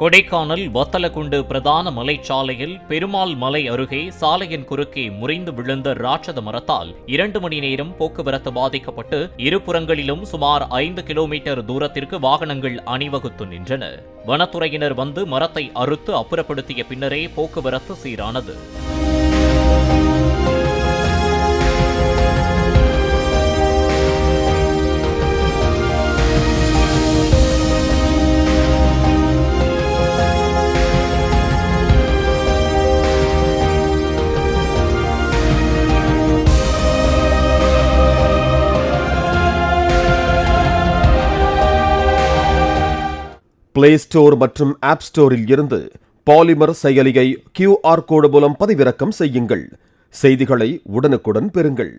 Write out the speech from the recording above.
கொடைக்கானல் வத்தலக்குண்டு பிரதான மலைச்சாலையில் பெருமாள் மலை அருகே சாலையின் குறுக்கே முறிந்து விழுந்த ராட்சத மரத்தால் 2 மணி நேரம் போக்குவரத்து பாதிக்கப்பட்டு இருபுறங்களிலும் சுமார் 5 கிலோமீட்டர் தூரத்திற்கு வாகனங்கள் அணிவகுத்து நின்றன. வனத்துறையினர் வந்து மரத்தை அறுத்து அப்புறப்படுத்திய பின்னரே போக்குவரத்து சீரானது. பிளே ஸ்டோர் மற்றும் ஆப் ஸ்டோரில் இருந்து பாலிமர் செயலியை QR கோடு மூலம் பதிவிறக்கம் செய்யுங்கள். செய்திகளை உடனுக்குடன் பெறுங்கள்.